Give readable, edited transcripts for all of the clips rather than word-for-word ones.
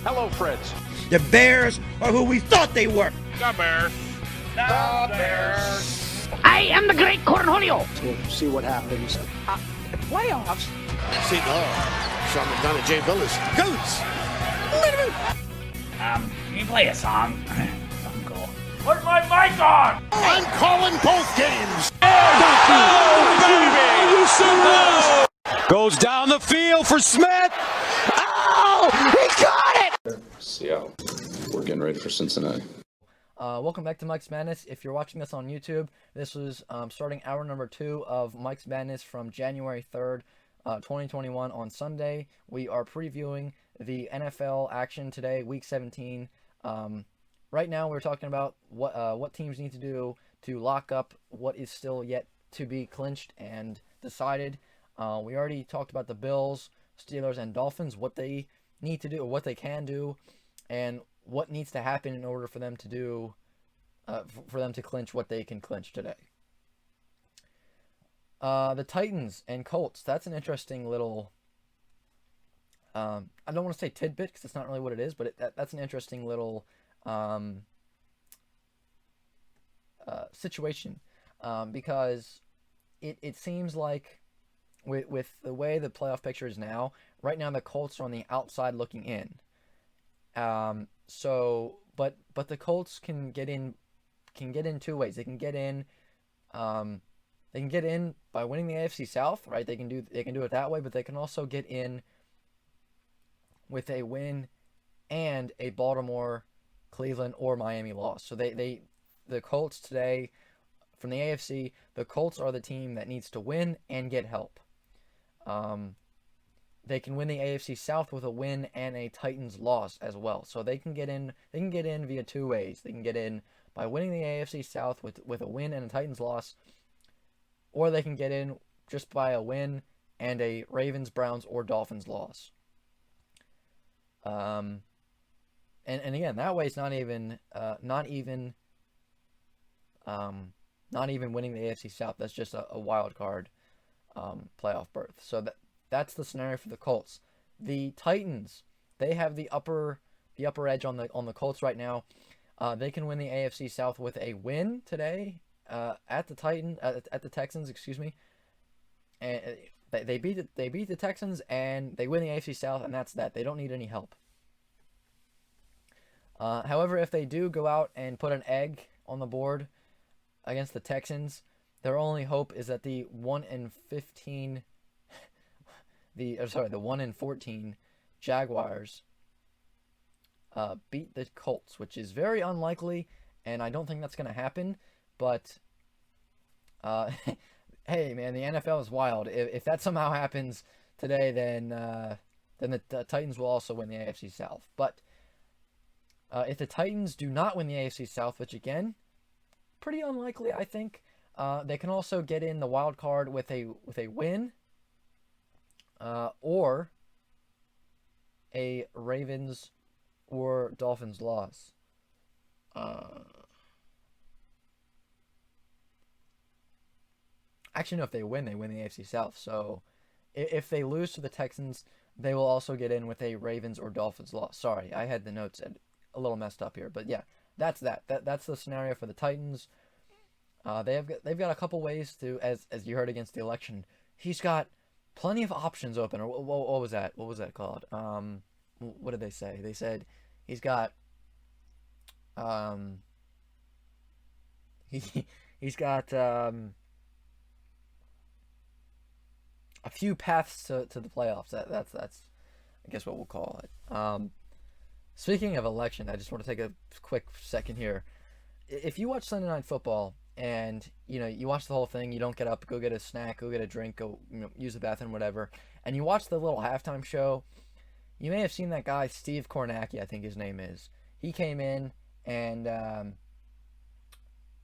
Hello, friends. The Bears are who we thought they were. The Bears. The Bears. I am the great Cornholio. We'll see what happens. Playoffs? Seton Hall. Sean McDonough, Jay Billis. Goats. Can you play a song? Something cool. Put my mic on! I'm calling both games. Oh, baby! Are you serious? Goes down the field for Smith. Oh, he got it! Seattle. We're getting ready for Cincinnati. Welcome back to Mike's Madness. If you're watching this on YouTube, this was starting hour number 2 of Mike's Madness from January 3rd, 2021 on Sunday. We are previewing the NFL action today, Week 17. Right now, we're talking about what teams need to do to lock up what is still yet to be clinched and decided. We already talked about the Bills, Steelers, and Dolphins, what they need to do, or what they can do, and what needs to happen in order for them to do, for them to clinch what they can clinch today. The Titans and Colts. That's an interesting little. I don't want to say tidbit because it's not really what it is, but that's an interesting little situation because it seems like with the way the playoff picture is now, right now the Colts are on the outside looking in. But the Colts can get in two ways. They can get in by winning the AFC South, right? They can do it that way, but they can also get in with a win and a Baltimore, Cleveland, or Miami loss. So the Colts today, from the AFC, the Colts are the team that needs to win and get help. They can win the AFC South with a win and a Titans loss as well. So they can get in. They can get in via two ways. They can get in by winning the AFC South with a win and a Titans loss, or they can get in just by a win and a Ravens, Browns, or Dolphins loss. And again, that way it's not even winning the AFC South. That's just a wild card playoff berth. So that's the scenario for the Colts. The Titans, they have the upper edge on the Colts right now. They can win the AFC South with a win today at the Texans, excuse me. And they beat the Texans and they win the AFC South, and that's that. They don't need any help. However, if they do go out and put an egg on the board against the Texans, their only hope is that the 1-15 the 1-14 Jaguars beat the Colts, which is very unlikely, and I don't think that's going to happen. But hey, man, the NFL is wild. If that somehow happens today, then the Titans will also win the AFC South. But if the Titans do not win the AFC South, which again, pretty unlikely, I think, they can also get in the wild card with a win. Or a Ravens or Dolphins loss. Actually, no, if they win the AFC South. So if they lose to the Texans, they will also get in with a Ravens or Dolphins loss. Sorry, I had the notes a little messed up here. But yeah, that's that's the scenario for the Titans. They've got a couple ways to, as you heard against the election, he's got plenty of options open. Or what was that? What was that called? What did they say? They said he's got he's got a few paths to the playoffs. That's I guess what we'll call it. Speaking of election, I just want to take a quick second here. If you watch Sunday Night Football and you watch the whole thing, you don't get up, go get a snack, go get a drink, go use the bathroom, whatever, and you watch the little halftime show, you may have seen that guy Steve Kornacki, I think his name is. He came in and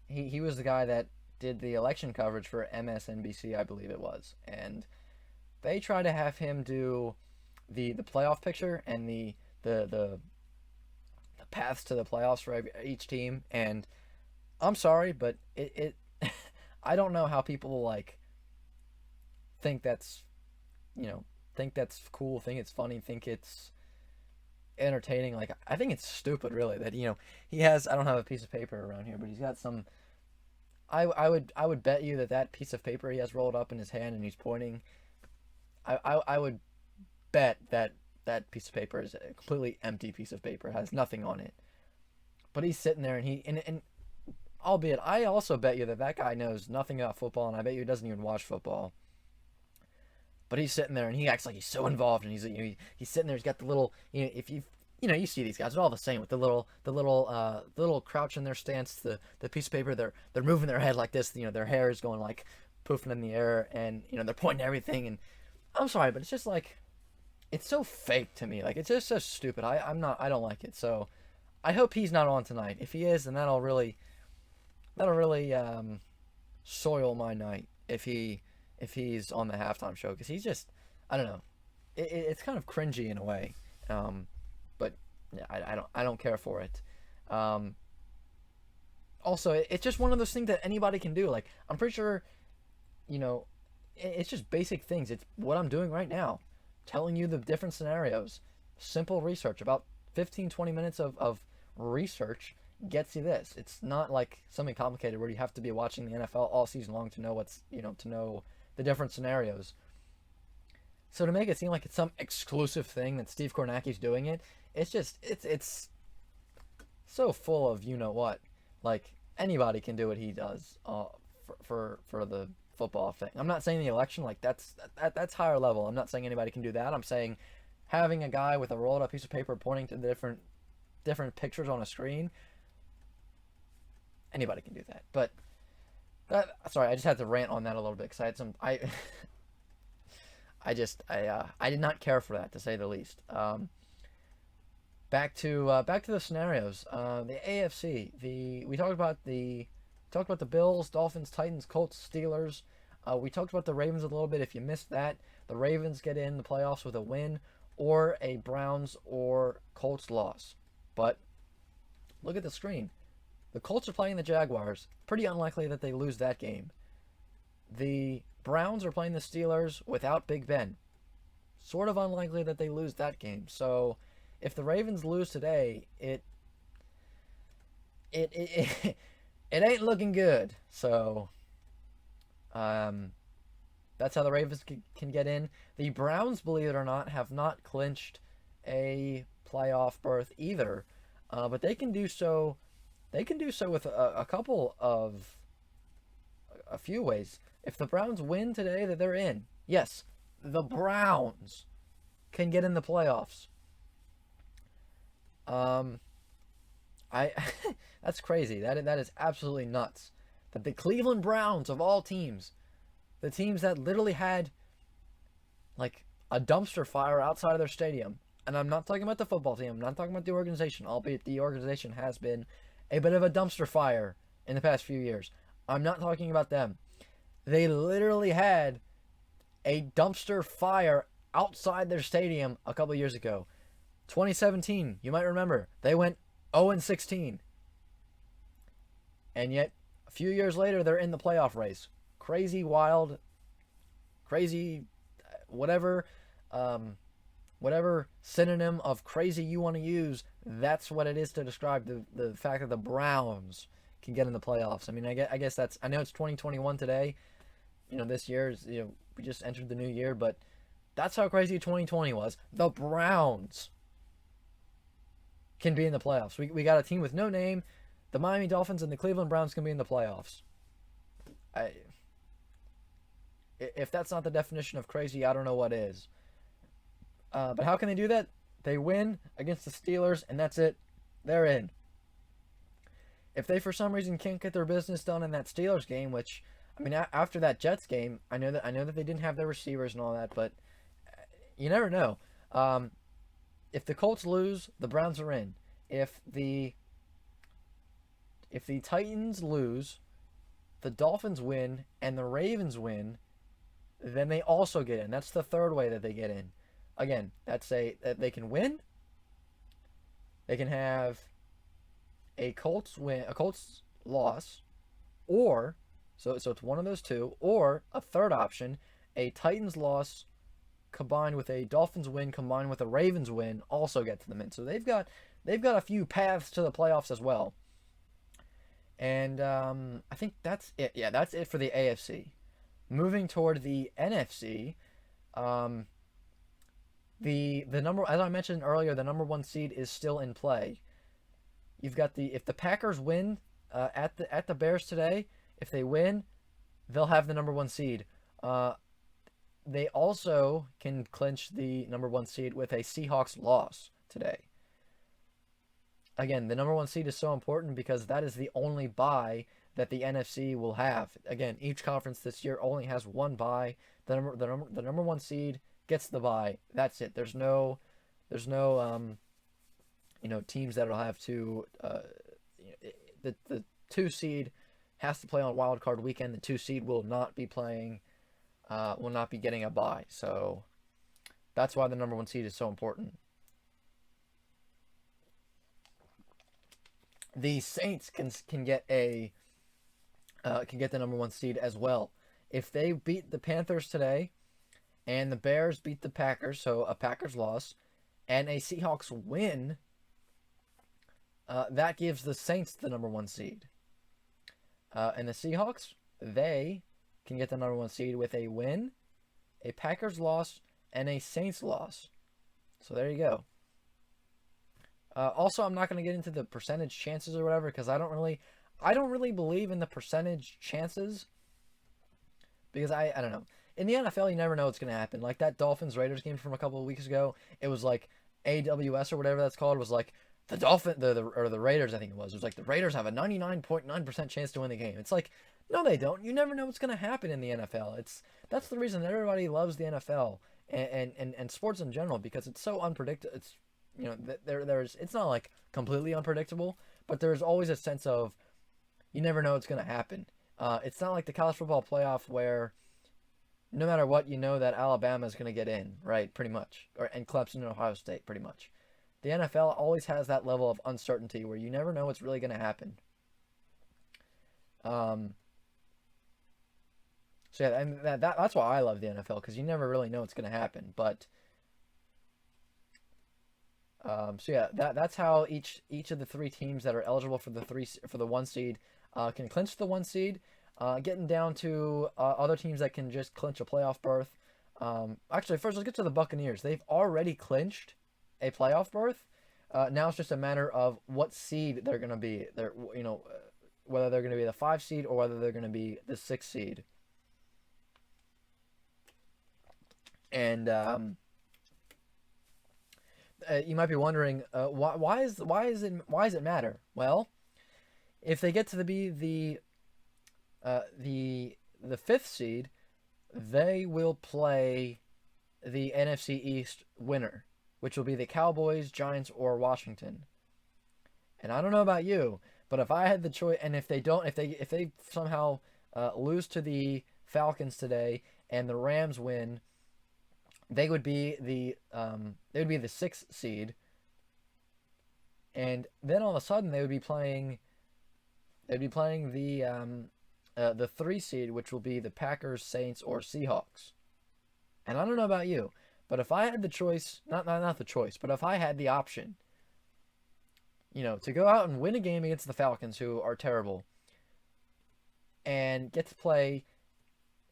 he was the guy that did the election coverage for MSNBC, I believe it was, and they try to have him do the playoff picture and the paths to the playoffs for each team, and I'm sorry, but it I don't know how people think that's think that's cool, think it's funny, think it's entertaining. Like, I think it's stupid, really, that, he has, I don't have a piece of paper around here, but he's got some, I would bet you that piece of paper he has rolled up in his hand and he's pointing, I would bet that piece of paper is a completely empty piece of paper, it has nothing on it. But he's sitting there and albeit, I also bet you that guy knows nothing about football, and I bet you he doesn't even watch football. But he's sitting there and he acts like he's so involved, and he's sitting there. He's got the little, if you see these guys, they're all the same with the little crouch in their stance, the piece of paper. They're moving their head like this. Their hair is going like poofing in the air, and they're pointing to everything. And I'm sorry, but it's just like, it's so fake to me. Like, it's just so stupid. I don't like it. So I hope he's not on tonight. If he is, then that'll really soil my night if he's on the halftime show, because he's just, I don't know, it's kind of cringy in a way, but yeah, I don't care for it. Also, it's just one of those things that anybody can do. Like, I'm pretty sure, it's just basic things. It's what I'm doing right now, telling you the different scenarios. Simple research, about 15-20 minutes of research gets you this. It's not like something complicated where you have to be watching the NFL all season long to know to know the different scenarios. So to make it seem like it's some exclusive thing that Steve Kornacki's doing it's so full of what. Like, anybody can do what he does for the football thing. I'm not saying the election, like, that's higher level. I'm not saying anybody can do that. I'm saying having a guy with a rolled up piece of paper pointing to the different pictures on a screen, anybody can do that. But sorry, I just had to rant on that a little bit because I had some I did not care for that, to say the least. Back to the scenarios. The AFC. We talked about the Bills, Dolphins, Titans, Colts, Steelers. We talked about the Ravens a little bit. If you missed that, the Ravens get in the playoffs with a win or a Browns or Colts loss. But look at the screen. The Colts are playing the Jaguars. Pretty unlikely that they lose that game. The Browns are playing the Steelers without Big Ben. Sort of unlikely that they lose that game. So if the Ravens lose today, it ain't looking good. So that's how the Ravens can get in. The Browns, believe it or not, have not clinched a playoff berth either, but they can do so. They can do so with a few ways. If the Browns win today, that they're in. Yes, the Browns can get in the playoffs. That's crazy. That is absolutely nuts. That the Cleveland Browns, of all teams, the teams that literally had like a dumpster fire outside of their stadium, and I'm not talking about the football team, I'm not talking about the organization, albeit the organization has been a bit of a dumpster fire in the past few years. I'm not talking about them. They literally had a dumpster fire outside their stadium a couple years ago. 2017, you might remember, they went 0-16. And yet, a few years later, they're in the playoff race. Crazy, wild, crazy, whatever synonym of crazy you want to use, that's what it is to describe the fact that the Browns can get in the playoffs. I mean, I guess that's, I know it's 2021 today. This year is, we just entered the new year, but that's how crazy 2020 was. The Browns can be in the playoffs. We got a team with no name. The Miami Dolphins and the Cleveland Browns can be in the playoffs. If that's not the definition of crazy, I don't know what is. But how can they do that? They win against the Steelers, and that's it. They're in. If they, for some reason, can't get their business done in that Steelers game, which, I mean, after that Jets game, I know that they didn't have their receivers and all that, but you never know. If the Colts lose, the Browns are in. If the Titans lose, the Dolphins win, and the Ravens win, then they also get in. That's the third way that they get in. Again, that they can win. They can have a Colts win, a Colts loss, so it's one of those two, or a third option, a Titans loss combined with a Dolphins win combined with a Ravens win also get to them in. So they've got a few paths to the playoffs as well. And I think that's it. Yeah, that's it for the AFC. Moving toward the NFC, the number, as I mentioned earlier, the number 1 seed is still in play. You've got if the Packers win at the Bears today, if they win, they'll have the number 1 seed. They also can clinch the number 1 seed with a Seahawks loss today. Again, the number 1 seed is so important because that is the only bye that the NFC will have. Again, each conference this year only has one bye. The number 1 seed gets the bye. That's it. There's no teams that'll have to the 2 seed has to play on wild card weekend. The 2 seed will not be playing will not be getting a bye. So that's why the number 1 seed is so important. The Saints can get the number 1 seed as well. If they beat the Panthers today and the Bears beat the Packers, so a Packers loss, and a Seahawks win, that gives the Saints the number 1 seed. And the Seahawks, they can get the number 1 seed with a win, a Packers loss, and a Saints loss. So there you go. Also, I'm not going to get into the percentage chances or whatever because I don't really believe in the percentage chances because I don't know. In the NFL, you never know what's going to happen. Like that Dolphins-Raiders game from a couple of weeks ago, it was like AWS or whatever that's called was like the Raiders, I think it was like the Raiders have a 99.9% chance to win the game. It's like, no, they don't. You never know what's going to happen in the NFL. That's the reason everybody loves the NFL and sports in general because it's so unpredictable. It's it's not like completely unpredictable, but there's always a sense of you never know what's going to happen. It's not like the college football playoff where no matter what, you know that Alabama is going to get in, right? Pretty much, and Clemson and Ohio State, pretty much. The NFL always has that level of uncertainty where you never know what's really going to happen. So yeah, and that's why I love the NFL because you never really know what's going to happen, but. So yeah, that's how each of the 3 teams that are eligible for the 1 seed can clinch the 1 seed. Getting down to other teams that can just clinch a playoff berth. Actually, first let's get to the Buccaneers. They've already clinched a playoff berth. Now it's just a matter of what seed they're going to be. Whether they're going to be the 5 seed or whether they're going to be the 6 seed. And you might be wondering why does it matter? Well, if they get to be the 5th seed, they will play the NFC East winner, which will be the Cowboys, Giants, or Washington. And I don't know about you, but if I had the choice, and if they somehow lose to the Falcons today and the Rams win, they would be the 6th seed, and then all of a sudden they would be playing the 3 seed, which will be the Packers, Saints, or Seahawks. And I don't know about you, but if I had the choice, not the choice, but if I had the option, to go out and win a game against the Falcons, who are terrible, and get to play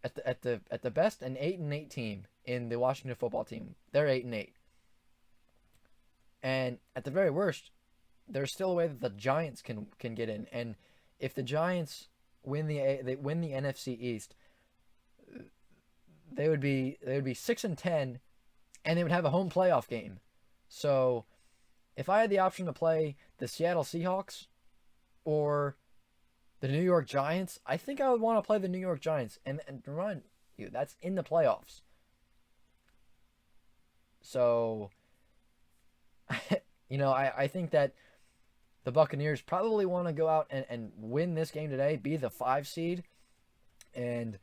at the best an 8-8 team in the Washington football team. They're 8-8. And at the very worst, there's still a way that the Giants can get in. And if the Giants win the NFC East, they would be 6-10, and they would have a home playoff game. So if I had the option to play the Seattle Seahawks or the New York Giants, I think I would want to play the New York Giants. And remind you, that's in the playoffs. So, I think that the Buccaneers probably want to go out and win this game today, be the 5 seed, and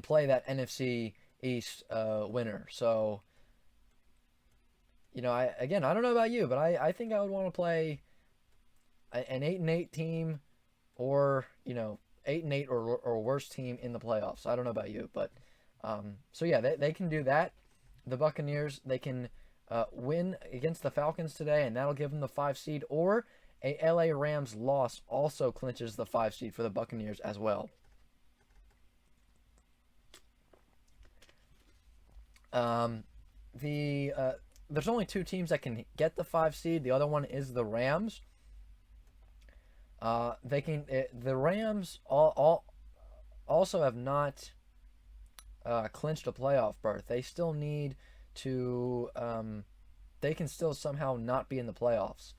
play that NFC East winner. So, I don't know about you, but I think I would want to play an 8-8 team or, 8-8 or worse team in the playoffs. I don't know about you, but so yeah, they can do that. the Buccaneers, they can win against the Falcons today, and that'll give them the 5 seed, or a LA Rams loss also clinches the 5 seed for the Buccaneers as well. There's only 2 teams that can get the 5 seed. The other one is the Rams. The Rams also have not clinched a playoff berth. They still need to. They can still somehow not be in the playoffs.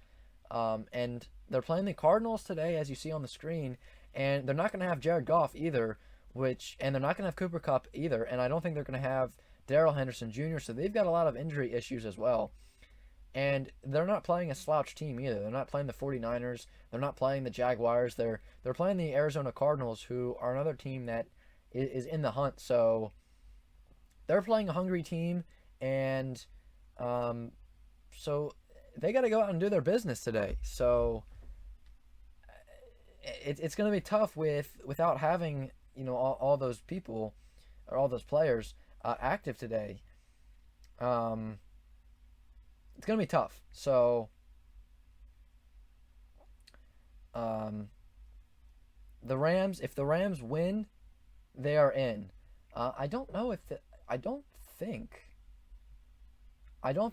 And they're playing the Cardinals today, as you see on the screen, and they're not going to have Jared Goff either, and they're not going to have Cooper Kupp either, and I don't think they're going to have Darrell Henderson Jr., so they've got a lot of injury issues as well. And they're not playing a slouch team either. They're not playing the 49ers. They're not playing the Jaguars. They're playing the Arizona Cardinals, who are another team that is in the hunt. So they're playing a hungry team, and so they got to go out and do their business today. So it's going to be tough without having all those people or all those players active today. It's going to be tough. So the Rams, if the Rams win, they are in. I don't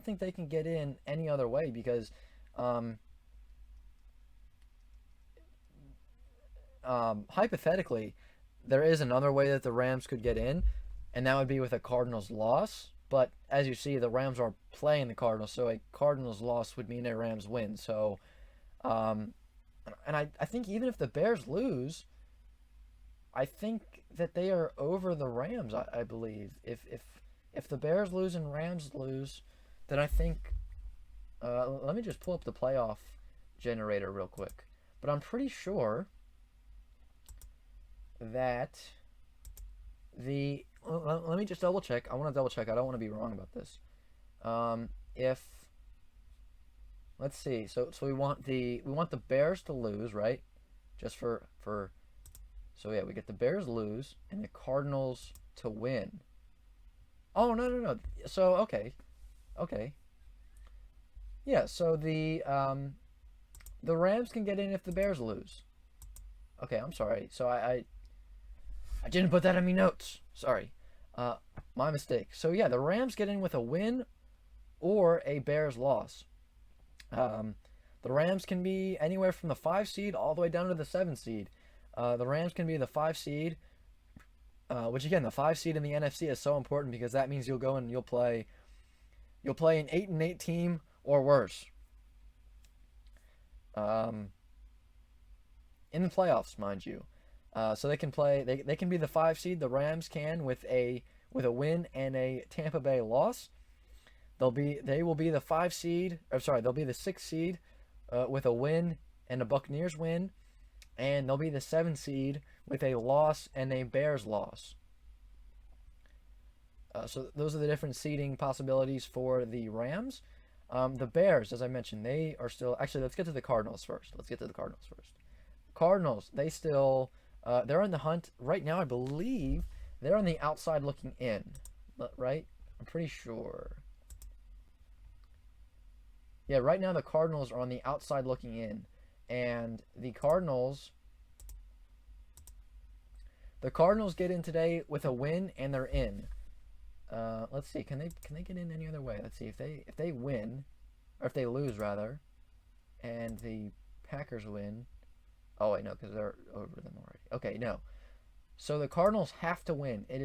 think they can get in any other way, because hypothetically, there is another way that the Rams could get in, and that would be with a Cardinals loss. But as you see, the Rams are playing the Cardinals, so a Cardinals loss would mean a Rams win. So, and I think even if the Bears lose, I think that they are over the Rams. I believe if the Bears lose and Rams lose, then I think. Let me just pull up the playoff generator real quick. But I'm pretty sure that let me just double check. I want to double check. I don't want to be wrong about this. Let's see. So we want the Bears to lose, right? Just for so yeah, we get the Bears lose and the Cardinals to win. Oh no. So okay. Yeah, so the Rams can get in if the Bears lose. Okay, I'm sorry. So I didn't put that in my notes. Sorry. My mistake. So yeah, the Rams get in with a win or a Bears loss. The Rams can be anywhere from the 5 seed all the way down to the 7 seed. The Rams can be the 5 seed, which again, the 5 seed in the NFC is so important, because that means you'll go and you'll play an 8-8 team or worse. In the playoffs, mind you. So they can play. They can be the 5 seed. The Rams can with a win and a Tampa Bay loss. They will be the 5 seed. Or sorry, they'll be the 6 seed with a win and a Buccaneers win, and they'll be the 7 seed with a loss and a Bears loss. So those are the different seeding possibilities for the Rams. The Bears, as I mentioned, they are still. Actually, let's get to the Cardinals first. Cardinals, they still. They're in the hunt right now. I believe they're on the outside looking in, right? I'm pretty sure. Yeah, right now the Cardinals are on the outside looking in, and the Cardinals get in today with a win and they're in. Let's see. Can they get in any other way? Let's see if they win, or if they lose rather, and the Packers win. Oh wait, no, because they're over them already. Okay, no. So the Cardinals have to win. It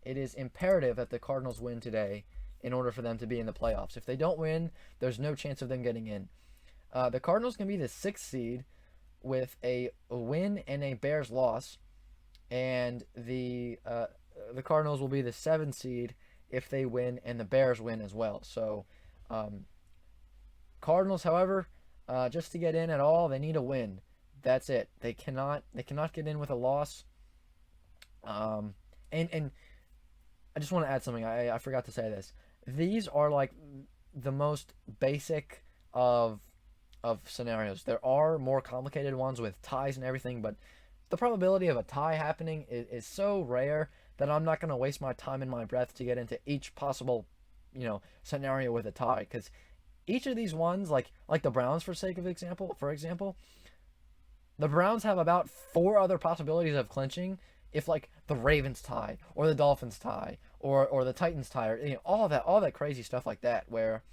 is imperative that the Cardinals win today in order for them to be in the playoffs. If they don't win, there's no chance of them getting in. The Cardinals can be the 6th seed with a win and a Bears loss, and the Cardinals will be the 7th seed if they win and the Bears win as well. So Cardinals, however, just to get in at all, they need a win. That's it. They cannot get in with a loss. And I just want to add something. I forgot to say this. These are like the most basic of scenarios. There are more complicated ones with ties and everything, but the probability of a tie happening is so rare that I'm not going to waste my time and my breath to get into each possible, scenario with a tie, because each of these ones, like the Browns, for example, the Browns have about 4 other possibilities of clinching if like the Ravens tie or the Dolphins tie or the Titans tie, or all that crazy stuff like that, where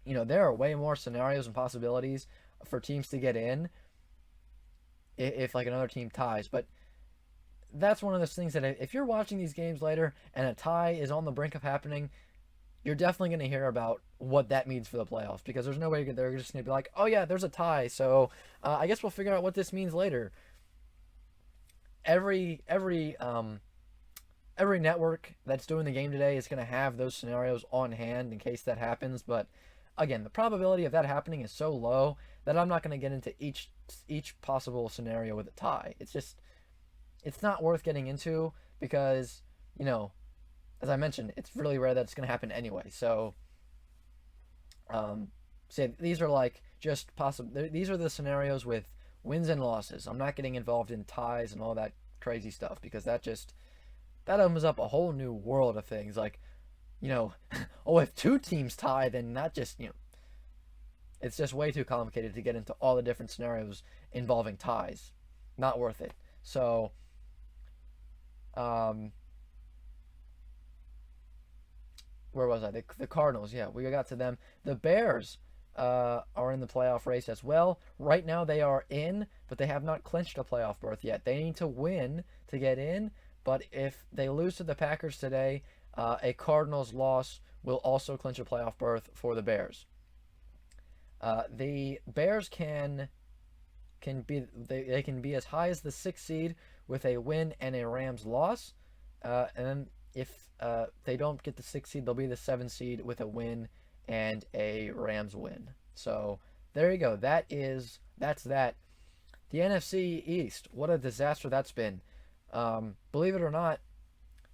there are way more scenarios and possibilities for teams to get in if like another team ties. But that's one of those things that if you're watching these games later and a tie is on the brink of happening, you're definitely going to hear about what that means for the playoffs, because there's no way they're just going to be like, oh yeah, there's a tie, so I guess we'll figure out what this means later. Every network that's doing the game today is going to have those scenarios on hand in case that happens. But again, the probability of that happening is so low that I'm not going to get into each possible scenario with a tie. It's not worth getting into, because as I mentioned, it's really rare that it's going to happen anyway. So these are like just possible. These are the scenarios with wins and losses. I'm not getting involved in ties and all that crazy stuff, because that opens up a whole new world of things. Like, if 2 teams tie, then not just, it's just way too complicated to get into all the different scenarios involving ties. Not worth it. So, where was I? The Cardinals, yeah, we got to them. The Bears are in the playoff race as well. Right now they are in, but they have not clinched a playoff berth yet. They need to win to get in, but if they lose to the Packers today, a Cardinals loss will also clinch a playoff berth for the Bears. The Bears can be as high as the 6th seed with a win and a Rams loss, and then if they don't get the 6th seed, they'll be the 7th seed with a win and a Rams win. So there you go. That's that. The NFC East, what a disaster that's been. Believe it or not,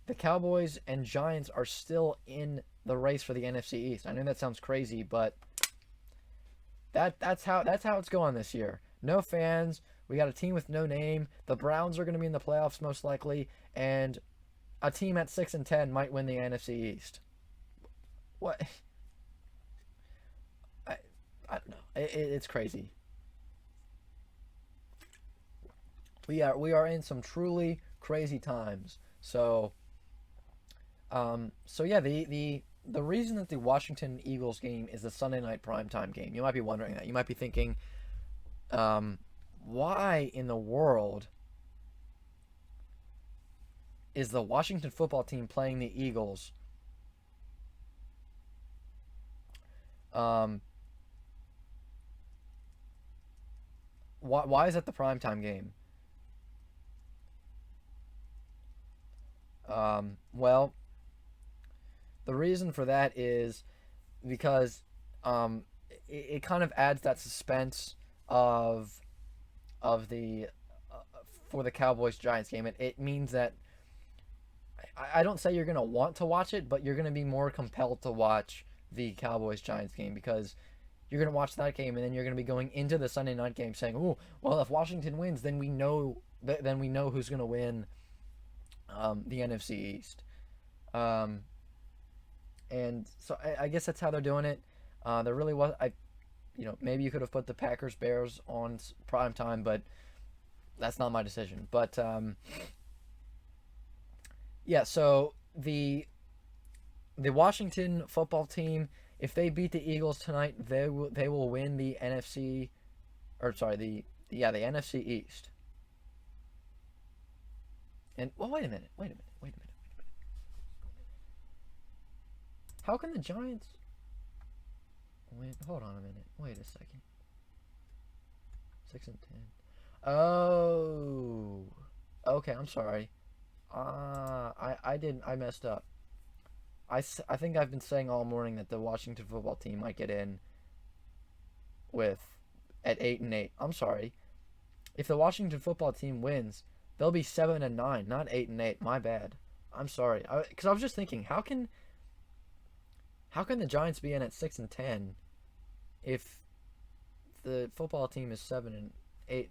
the Cowboys and Giants are still in the race for the NFC East. I know that sounds crazy, but that's how it's going this year. No fans. We got a team with no name. The Browns are going to be in the playoffs most likely, and a team at 6-10 might win the NFC East. What? I don't know. It's crazy. We are in some truly crazy times. So yeah, the reason that the Washington Eagles game is the Sunday night primetime game, you might be wondering that. You might be thinking, why in the world is the Washington football team playing the Eagles? Why is that the primetime game? Well, the reason for that is because it kind of adds that suspense of the for the Cowboys Giants game. It means that I don't say you're gonna want to watch it, but you're gonna be more compelled to watch the Cowboys Giants game, because you're gonna watch that game and then you're gonna be going into the Sunday night game saying, "Oh, well, if Washington wins, then we know who's gonna win the NFC East." And so I guess that's how they're doing it. There really was maybe you could have put the Packers Bears on prime time, but that's not my decision. But yeah, so the Washington football team, if they beat the Eagles tonight, they will win the NFC, or sorry, the NFC East. And well, wait a minute. How can the Giants win? Hold on a minute. Wait a second. 6-10. Oh. Okay, I'm sorry. I messed up. I think I've been saying all morning that the Washington football team might get in at 8-8. I'm sorry. If the Washington football team wins, they'll be 7-9, not 8-8. My bad. I'm sorry. Because I was just thinking, how can the Giants be in at 6-10 if the football team is 7-8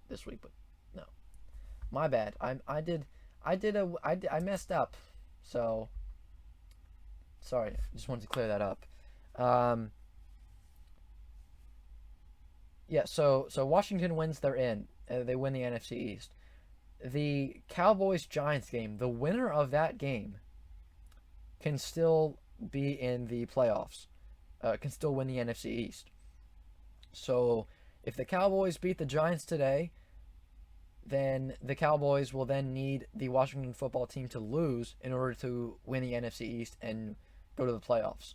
this week? But no, my bad. I messed up, so sorry. Just wanted to clear that up. Yeah. So Washington wins. They're in. They win the NFC East. The Cowboys Giants game. The winner of that game can still be in the playoffs. Can still win the NFC East. So if the Cowboys beat the Giants today, then the Cowboys will then need the Washington football team to lose in order to win the NFC East and go to the playoffs.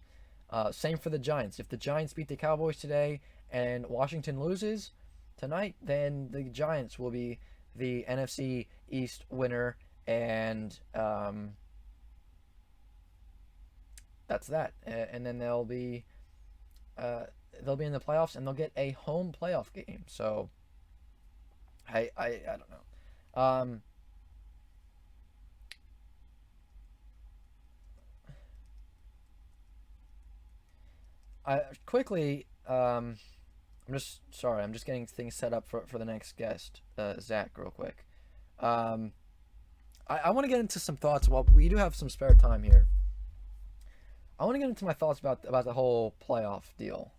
Same for the Giants. If the Giants beat the Cowboys today and Washington loses tonight, then the Giants will be the NFC East winner, and that's that. And then they'll be in the playoffs, and they'll get a home playoff game. So I don't know. I'm just getting things set up for the next guest, Zach, real quick. I want to get into some thoughts. Well, we do have some spare time here. I want to get into my thoughts about the whole playoff deal.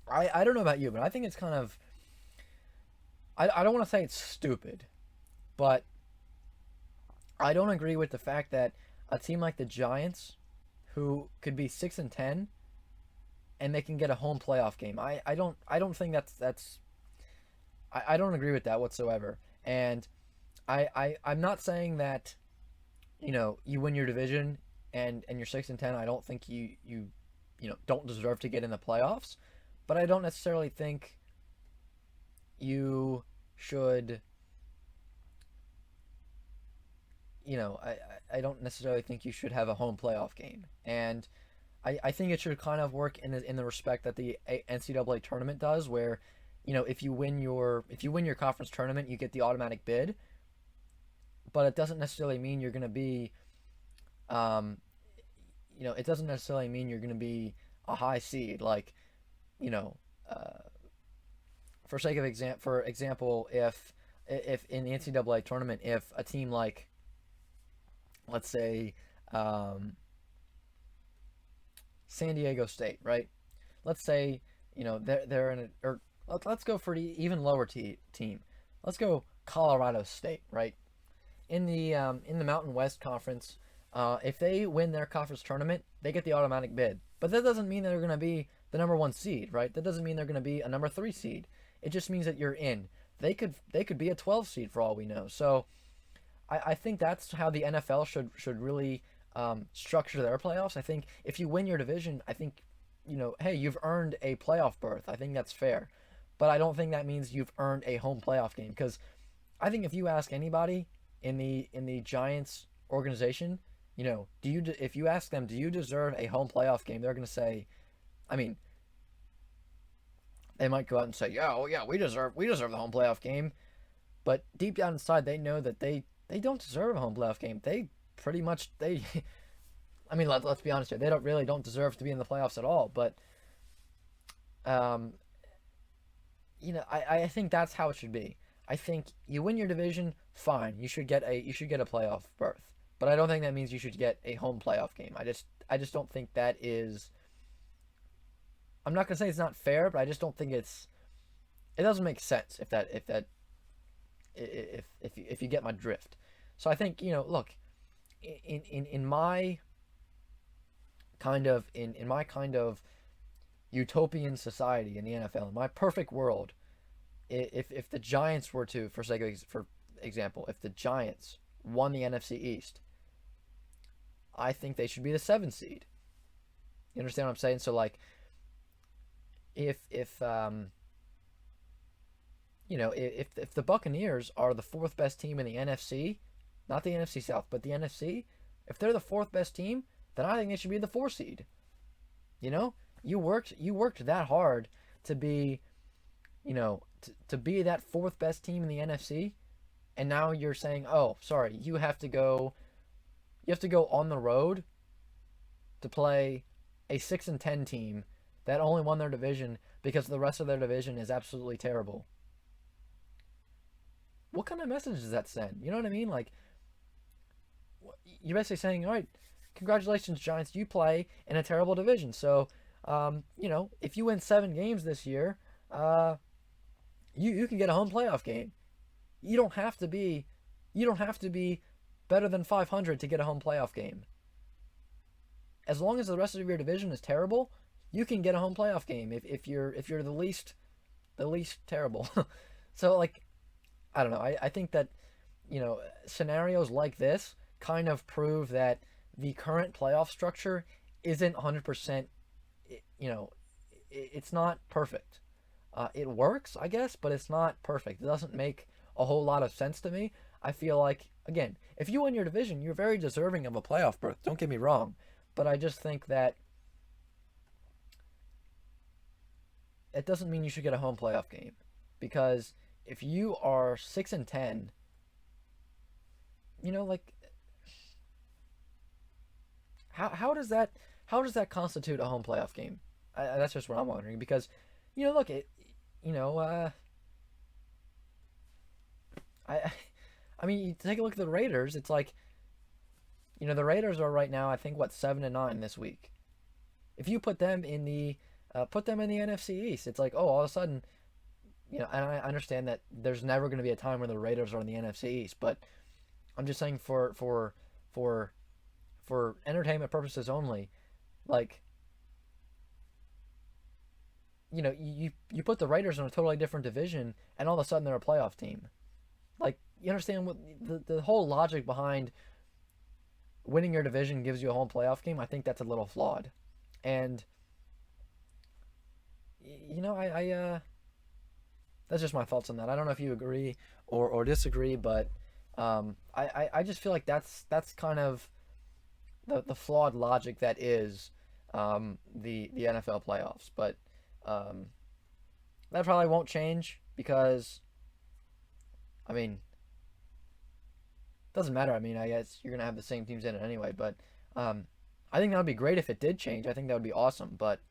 I don't know about you, but I think it's kind of, I don't want to say it's stupid, but I don't agree with the fact that a team like the Giants, who could be 6-10, and they can get a home playoff game. I don't think that's I don't agree with that whatsoever. And I'm not saying that, you win your division and you're 6-10. I don't think you don't deserve to get in the playoffs, but I don't necessarily think you should. I don't necessarily think you should have a home playoff game, and I think it should kind of work in the respect that the NCAA tournament does, where, if you win your conference tournament, you get the automatic bid, but it doesn't necessarily mean you're going to be, it doesn't necessarily mean you're going to be a high seed, like, for sake of example, if in the NCAA tournament, if a team like, let's say, San Diego State, right? Let's say, they're in or let's go for the even lower team. Let's go Colorado State, right? In the Mountain West Conference, if they win their conference tournament, they get the automatic bid. But that doesn't mean they're going to be the number 1 seed, right? That doesn't mean they're going to be a number 3 seed. It just means that you're in. They could be a 12 seed for all we know. So I think that's how the NFL should really structure their playoffs. I think if you win your division, I think, hey, you've earned a playoff berth. I think that's fair. But I don't think that means you've earned a home playoff game, because I think if you ask anybody in the Giants organization, if you ask them, do you deserve a home playoff game, they're going to say, I mean, they might go out and say, yeah, we deserve the home playoff game. But deep down inside, they know that they don't deserve a home playoff game. They pretty much, I mean, let's be honest here. They don't deserve to be in the playoffs at all. But, I think that's how it should be. I think you win your division, fine. You should get a playoff berth. But I don't think that means you should get a home playoff game. I just don't think that is. I'm not gonna say it's not fair, but I just don't think it doesn't make sense if you get my drift. So I think, look, in my kind of utopian society in the NFL, in my perfect world, if the Giants were to, for example, if the Giants won the NFC East, I think they should be the 7th seed. You understand what I'm saying? So, like, if the Buccaneers are the 4th best team in the NFC, not the NFC South, but the NFC, if they're the 4th best team, then I think they should be the 4th seed. You worked that hard to be, to be that 4th best team in the NFC, and now you're saying, oh, sorry, you have to go on the road to play a 6-10 team that only won their division because the rest of their division is absolutely terrible. What kind of message does that send? You know what I mean? Like, you're basically saying, all right, congratulations, Giants, you play in a terrible division. So, if you win 7 games this year, you can get a home playoff game. You don't have to be better than 500 to get a home playoff game. As long as the rest of your division is terrible, you can get a home playoff game if you're the least terrible. So, like, I don't know. I think that, scenarios like this kind of prove that the current playoff structure isn't 100%, it's not perfect. It works, I guess, but it's not perfect. It doesn't make a whole lot of sense to me. I feel like, again, if you win your division, you're very deserving of a playoff berth. Don't get me wrong. But I just think that it doesn't mean you should get a home playoff game. Because if you are 6-10, how does that constitute a home playoff game? That's just what I'm wondering. Because, look, I mean, you take a look at the Raiders. It's like, the Raiders are right now, I think, 7-9 this week. If you put them in the NFC East, it's like, oh, all of a sudden, and I understand that there's never going to be a time when the Raiders are in the NFC East, but I'm just saying for entertainment purposes only, like, you put the Raiders in a totally different division, and all of a sudden they're a playoff team. Like, you understand what the whole logic behind winning your division gives you a home playoff game? I think that's a little flawed. And, that's just my thoughts on that. I don't know if you agree or disagree, but I just feel like that's kind of the flawed logic that is the NFL playoffs. But that probably won't change because, I mean, doesn't matter. I mean, I guess you're going to have the same teams in it anyway. But I think that would be great if it did change. I think that would be awesome. But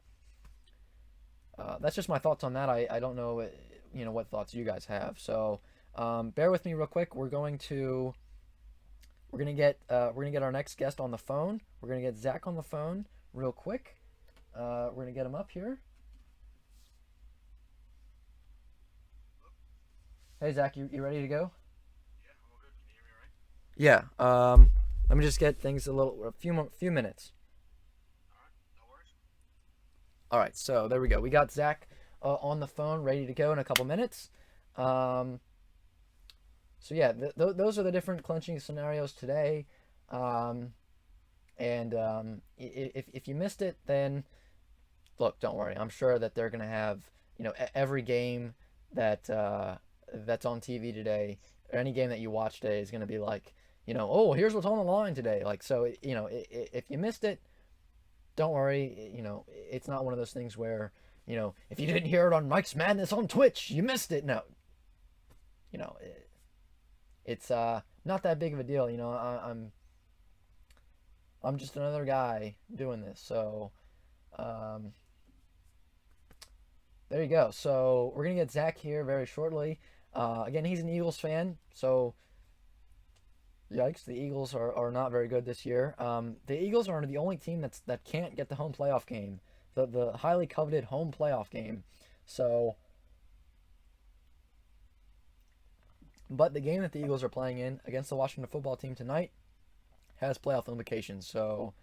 that's just my thoughts on that. I don't know, what thoughts you guys have. So bear with me real quick. We're gonna get our next guest on the phone. We're gonna get Zach on the phone real quick. We're gonna get him up here. Hey Zach, you ready to go? Yeah, I'm all good. Can you hear me all right? Yeah. Let me just get things a few minutes. All right, no worries. All right, so there we go. We got Zach on the phone, ready to go in a couple minutes. So yeah, those are the different clinching scenarios today. If you missed it, then look, don't worry. I'm sure that they're gonna have every game that's on TV today, or any game that you watch today is gonna be like, oh, here's what's on the line today. Like, so if you missed it, don't worry. It's not one of those things where if you didn't hear it on Mike's Madness on Twitch, you missed it. No, it's not that big of a deal. I'm just another guy doing this. So there you go. So we're gonna get Zach here very shortly. Again, he's an Eagles fan, so yikes, the Eagles are not very good this year. The Eagles are the only team that can't get the home playoff game, the highly coveted home playoff game. So, but the game that the Eagles are playing in against the Washington football team tonight has playoff implications. So